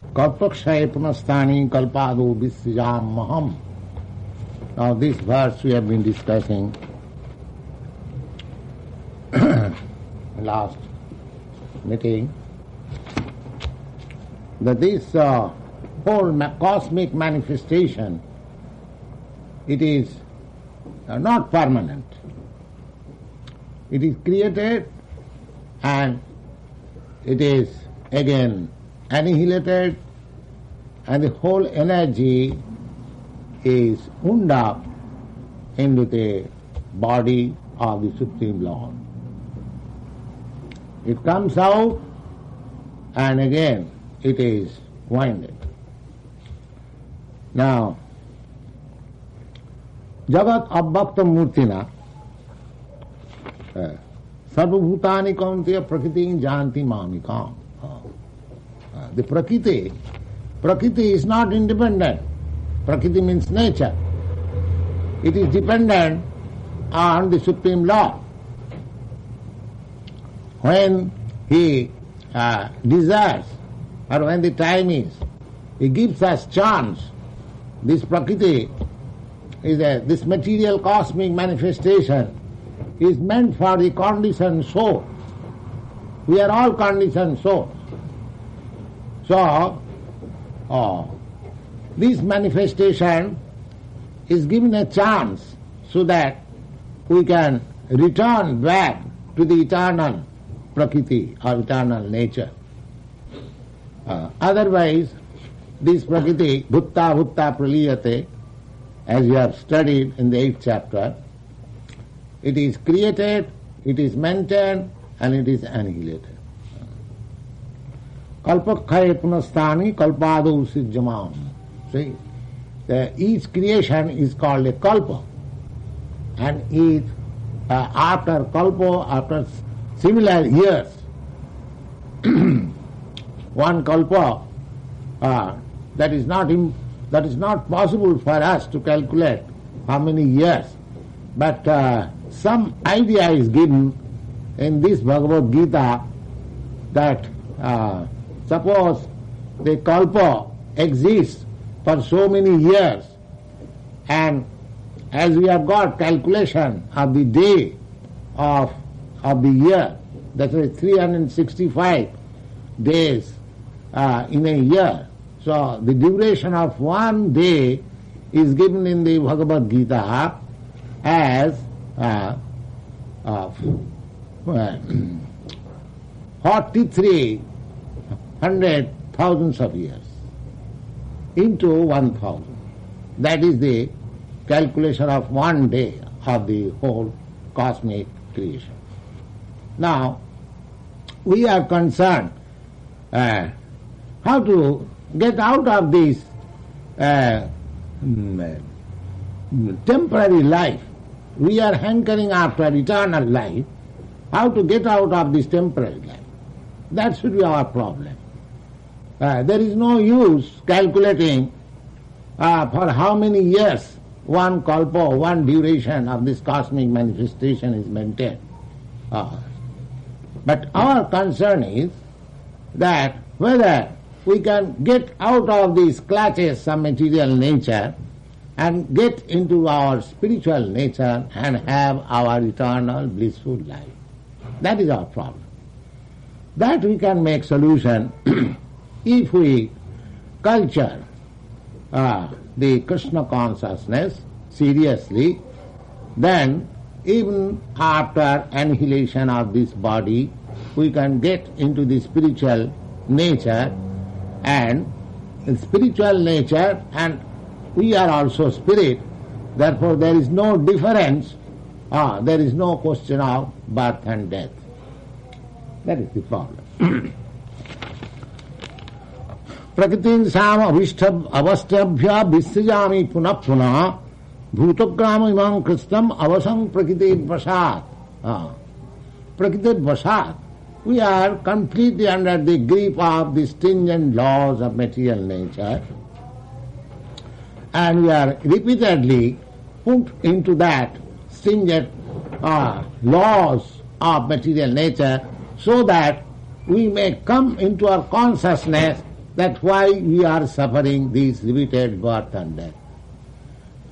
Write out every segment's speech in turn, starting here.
Kalpakshaye punastani kalpado visijam maham. Now this verse we have been discussing last meeting, that this whole cosmic manifestation, it is not permanent. It is created and it is again annihilated, and the whole energy is wound up into the body of the Supreme Lord. It comes out and again it is winded. Now, Jagat Abhakta Murtina Sarvabhutani Kaunteya Prakriti Janti Mamikam. The Prakriti is not independent. Prakriti means nature. It is dependent on the Supreme Lord. When He desires, or when the time is, He gives us chance. This Prakriti is this material cosmic manifestation is meant for the conditioned soul. We are all conditioned souls. So, this manifestation is given a chance so that we can return back to the eternal Prakriti or eternal nature. Otherwise, this Prakriti, bhutta bhutta praliyate, as we have studied in the 8th chapter, it is created, it is maintained, and it is annihilated. Kalpakshaye punastani kalpado sijjamam. See, each creation is called a kalpa, and each after kalpa, after similar years, one kalpa that is not possible for us to calculate how many years, but some idea is given in this Bhagavad-gītā that suppose the kalpa exists for so many years, and as we have got calculation of the day of the year, that is 365 days in a year. So the duration of one day is given in the Bhagavad-gītā as 43,000,000 of years into 1,000. That is the calculation of one day of the whole cosmic creation. Now, we are concerned how to get out of this temporary life. We are hankering after eternal life. How to get out of this temporary life? That should be our problem. There is no use calculating for how many years one kalpa, one duration of this cosmic manifestation is maintained. But our concern is that whether we can get out of these clutches of material nature and get into our spiritual nature and have our eternal blissful life. That is our problem. That we can make solution if we culture the Kṛṣṇa consciousness seriously. Then even after annihilation of this body, we can get into the spiritual nature, and in spiritual nature, and we are also spirit, therefore there is no difference, there is no question of birth and death. That is the problem. Prakritin sam avastabhya visajami punah punah bhutagram imam kristam avasam prakriti vasat. Prakriti vasat. We are completely under the grip of the stringent laws of material nature, and we are repeatedly put into that stringent laws of material nature so that we may come into our consciousness that why we are suffering this repeated birth and death.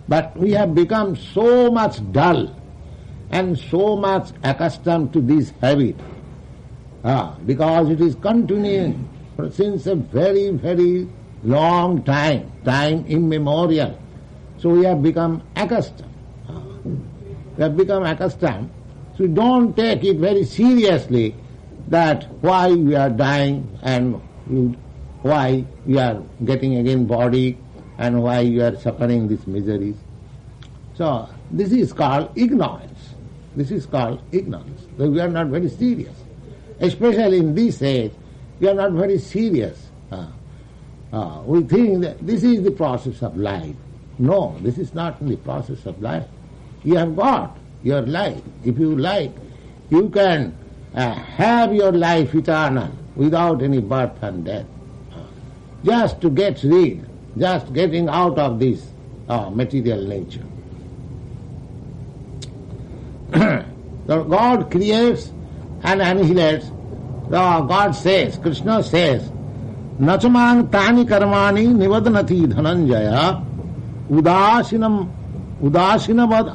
But we have become so much dull and so much accustomed to this habit, because it is continuing since a very, very long time immemorial. So we have become accustomed. So we don't take it very seriously that why we are dying and why we are getting again body and why we are suffering these miseries. So this is called ignorance. So we are not very serious. Especially in this age, we are not very serious. We think that this is the process of life. No, this is not the process of life. You have got your life. If you like, you can have your life eternal without any birth and death. Just to get rid, just getting out of this material nature. So God creates and annihilates. God says, Kṛṣṇa says, Nachamang tani karmani nivadnati dhananjaya udasinavad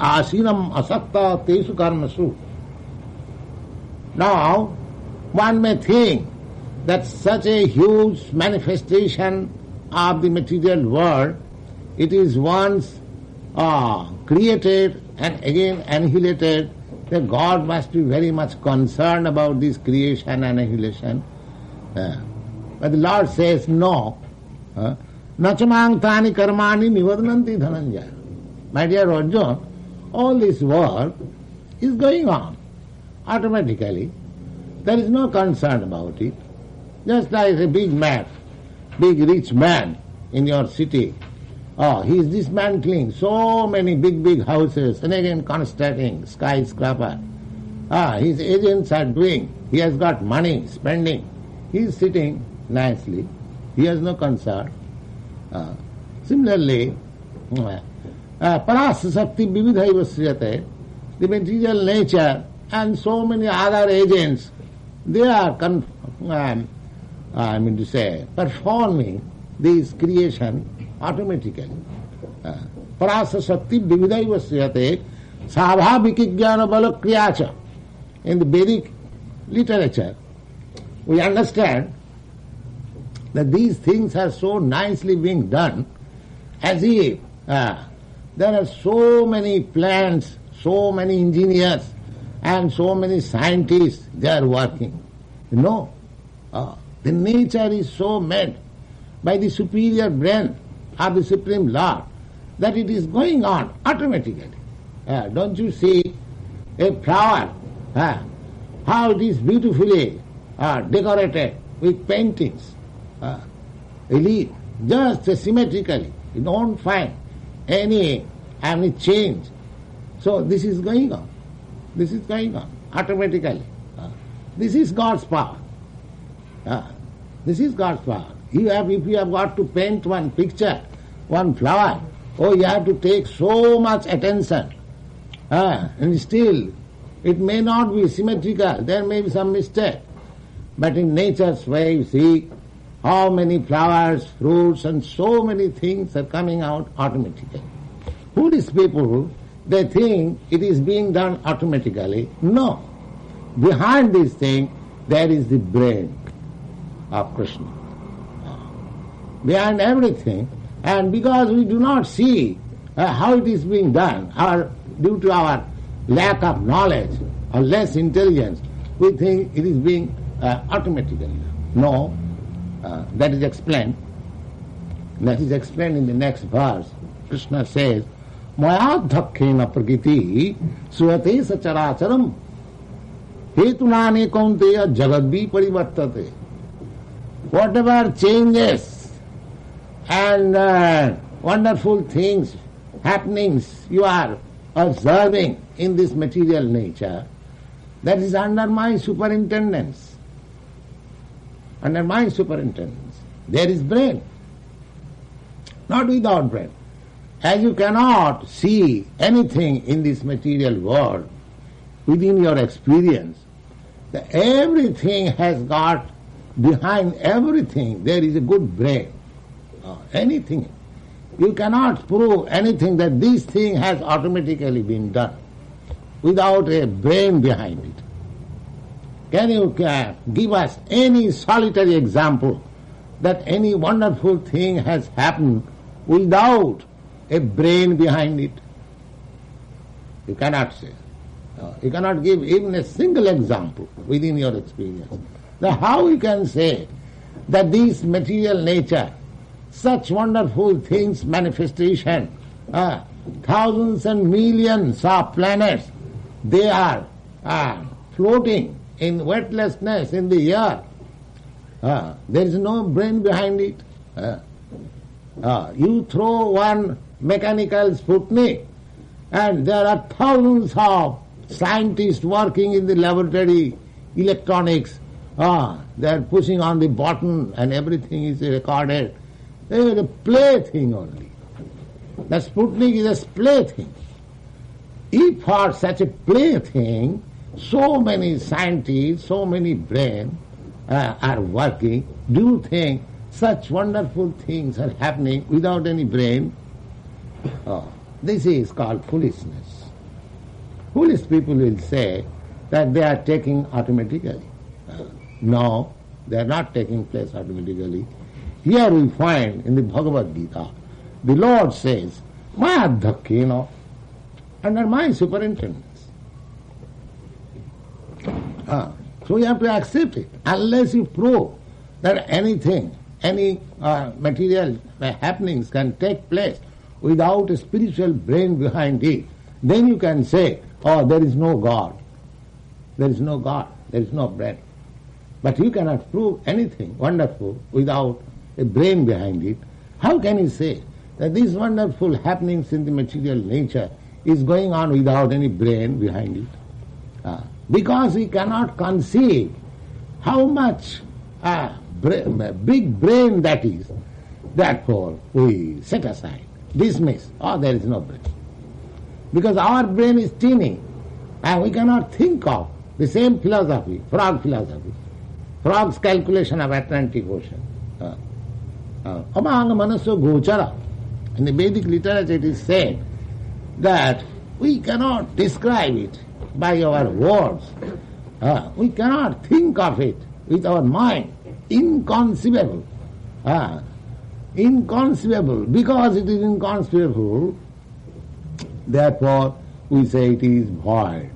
asinam asakta tesu karmasu. Now, one may think that such a huge manifestation of the material world, it is once created and again annihilated, that God must be very much concerned about this creation and annihilation. But the Lord says, no. Nachamang tani karmani nivadnanti dhananjaya. My dear Arjuna, all this work is going on automatically. There is no concern about it. Just like a big man, big rich man in your city. He is dismantling so many big houses and again constructing skyscraper. His agents are doing. He has got money, spending. He is sitting nicely. He has no concern. Similarly, parasasakti vividhaiva sriyate, the material nature and so many other agents, they are performing this creation automatically. Parasasakti vividhaiva sriyate svabhaviki jnana bala kriyacha. In the Vedic literature, we understand that these things are so nicely being done as if there are so many plants, so many engineers and so many scientists, they are working. No. The nature is so made by the superior brain of the Supreme Lord that it is going on automatically. Don't you see a flower, how it is beautifully decorated with paintings, elite, just symmetrically. You don't find any change. So this is going on. This is going on automatically. This is God's power. This is God's power. If you have got to paint one picture, one flower, you have to take so much attention. And still, it may not be symmetrical. There may be some mistake. But in nature's way, you see how many flowers, fruits, and so many things are coming out automatically. Buddhist people, they think it is being done automatically. No. Behind this thing, there is the brain of Kṛṣṇa. Behind everything, and because we do not see how it is being done, or due to our lack of knowledge or less intelligence, we think it is being automatically. No, that is explained. That is explained in the next verse. Kṛṣṇa says, Maya dhakkena prakṛti suyate sacharacharam hetunane kaunteya jagadvi parivartate. Whatever changes and wonderful things, happenings you are observing in this material nature, that is under my superintendence. Under my superintendence. There is brain. Not without brain. As you cannot see anything in this material world within your experience, everything has got behind everything there is a good brain. Anything. You cannot prove anything that this thing has automatically been done without a brain behind it. Can you give us any solitary example that any wonderful thing has happened without a brain behind it? You cannot say. You cannot give even a single example within your experience. Then how you can say that this material nature, such wonderful things, manifestation, thousands and millions of planets, they are floating in weightlessness in the air. There is no brain behind it. You throw one mechanical Sputnik and there are thousands of scientists working in the laboratory, electronics. They are pushing on the button and everything is recorded. They are a plaything only. The Sputnik is a plaything. If for such a plaything, so many scientists, so many brains are working, do you think such wonderful things are happening without any brain? This is called foolishness. Foolish people will say that they are taking automatically. No, they are not taking place automatically. Here we find in the Bhagavad-gītā, the Lord says, "Maya dhakkena," under my superintendence. So you have to accept it. Unless you prove that anything, any material happenings can take place without a spiritual brain behind it, then you can say, oh, there is no God. There is no God. There is no brain. But you cannot prove anything wonderful without a brain behind it. How can you say that these wonderful happenings in the material nature is going on without any brain behind it? Because we cannot conceive how much big brain that is. Therefore, we set aside, dismiss, there is no brain. Because our brain is teeny, and we cannot think of the same philosophy, frog philosophy, frog's calculation of Atlantic Ocean. Among Manaso Gochara, in the Vedic literature it is said that we cannot describe it by our words. We cannot think of it with our mind. Inconceivable. Inconceivable. Because it is inconceivable, therefore we say it is void.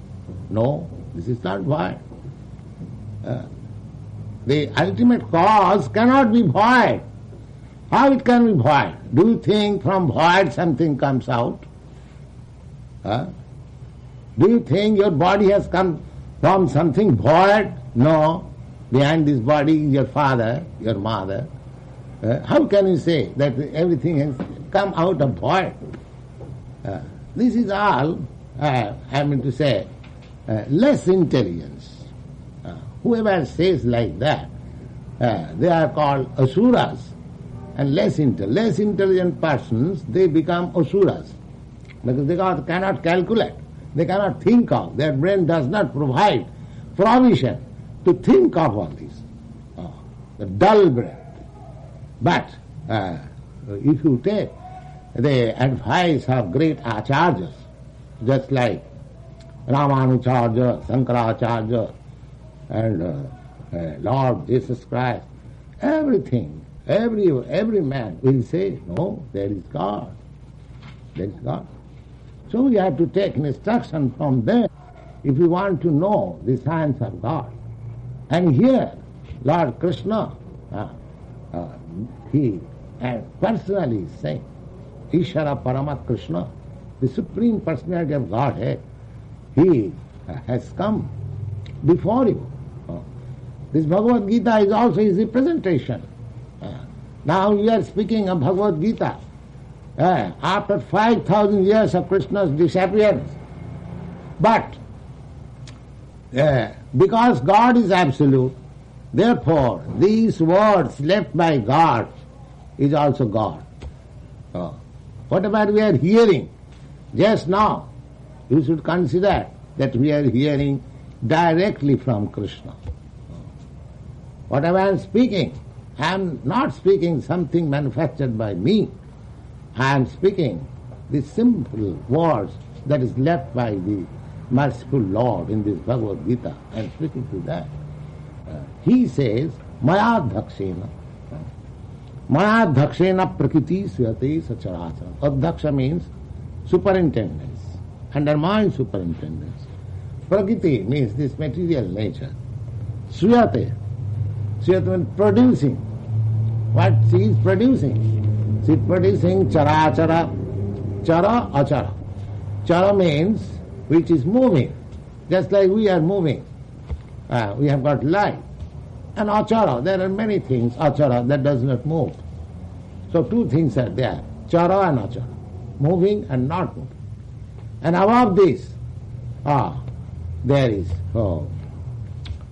No, this is not void. The ultimate cause cannot be void. How it can be void? Do you think from void something comes out? Do you think your body has come from something void? No. Behind this body is your father, your mother. How can you say that everything has come out of void? This is all, I mean to say, less intelligence. Whoever says like that, they are called asuras. And less intelligent persons, they become asuras. Because they cannot calculate. They cannot think of. Their brain does not provide provision to think of all this. The dull brain. But if you take the advice of great acharyas, just like Ramanujarya, Shankaracharya, and Lord Jesus Christ, everything, every man will say, no, there is God. There is God. So we have to take instruction from them if we want to know the science of God. And here, Lord Kṛṣṇa, he personally is saying, Ishara Paramat Kṛṣṇa, the Supreme Personality of Godhead, he has come before you. This Bhagavad-gītā is also his representation. Now we are speaking of Bhagavad-gītā. After 5,000 years of Krishna's disappearance. But because God is absolute, therefore these words left by God is also God. Whatever we are hearing just now, you should consider that we are hearing directly from Kṛṣṇa. Whatever I am speaking, I am not speaking something manufactured by me. I am speaking the simple words that is left by the merciful Lord in this Bhagavad-gītā. I am speaking to that. He says, Maya-dhakṣena. Maya-dhakṣena prakriti suyate sacharacha. Adhaksha means superintendence. Under my superintendence. Prakriti means this material nature. Suyate. Suyate means producing. What she is producing? She is producing chara-chara. Chara, achara. Chara means which is moving. Just like we are moving. We have got life. And achara, there are many things, achara, that does not move. So two things are there, chara and achara, moving and not moving. And above this, there is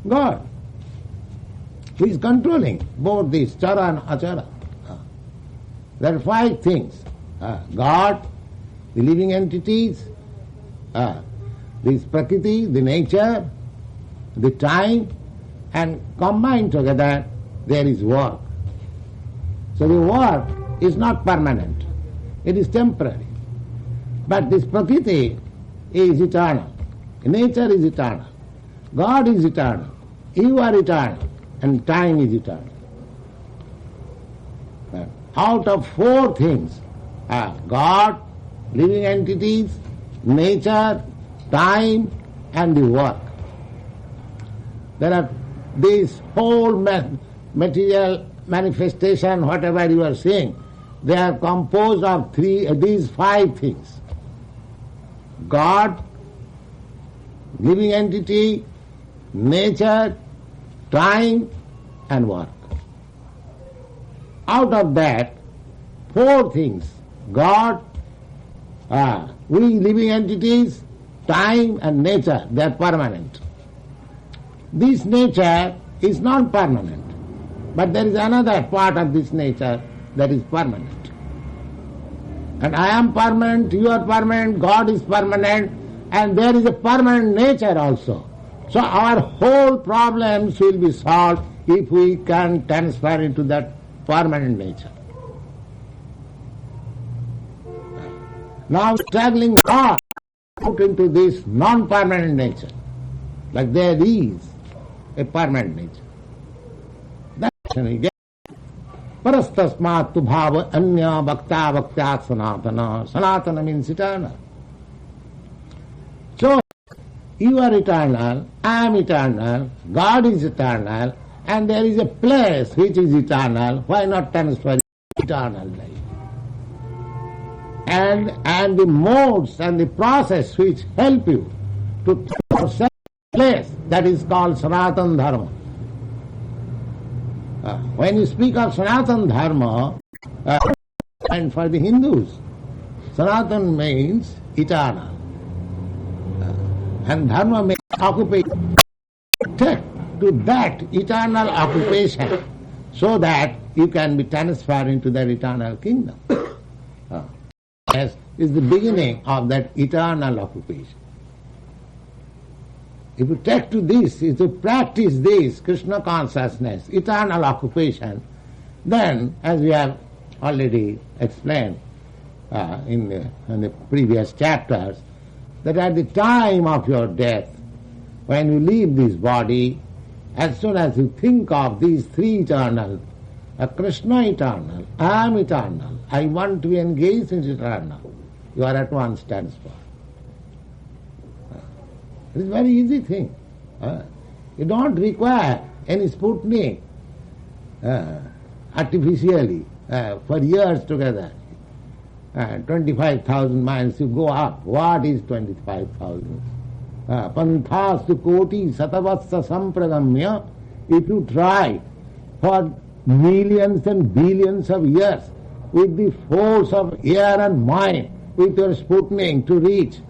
God, who is controlling both these chara and achara. There are five things. God, the living entities, this prakriti, the nature, the time, and combined together there is work. So the work is not permanent, it is temporary. But this prakriti is eternal, nature is eternal, God is eternal, you are eternal, and time is eternal. Out of four things, God, living entities, nature, time, and the work. There are this whole material manifestation, whatever you are saying, they are composed of these five things. God, living entity, nature, time, and work. Out of that, four things, God, we living entities, time and nature, they are permanent. This nature is not permanent, but there is another part of this nature that is permanent. And I am permanent, you are permanent, God is permanent, and there is a permanent nature also. So our whole problems will be solved if we can transfer into that permanent nature. Now struggling hard out into this non-permanent nature, like there is a permanent nature. That's when we get parastasmat tu bhava anya bhakta bhaktyat sanatana. Sanatana means eternal. So, you are eternal, I am eternal, God is eternal, and there is a place which is eternal. Why not transfer eternal life? And the modes and the process which help you to transcend place, that is called Sanatana Dharma. When you speak of Sanatana Dharma, and for the Hindus, Sanatana means eternal. And Dharma means occupation. Take to that eternal occupation so that you can be transferred into that eternal kingdom. As is the beginning of that eternal occupation. If you take to this, if you practice this Kṛṣṇa consciousness, eternal occupation, then, as we have already explained in the previous chapters, that at the time of your death, when you leave this body, as soon as you think of these three eternal, Kṛṣṇa eternal, I am eternal, I want to be engaged in eternal, you are at once transferred. It is a very easy thing. You don't require any Sputnik artificially for years together. 25,000 miles you go up. What is 25,000? Panthastu koti satavatsa sampragamya. If you try for millions and billions of years with the force of air and mind, with your Sputnik to reach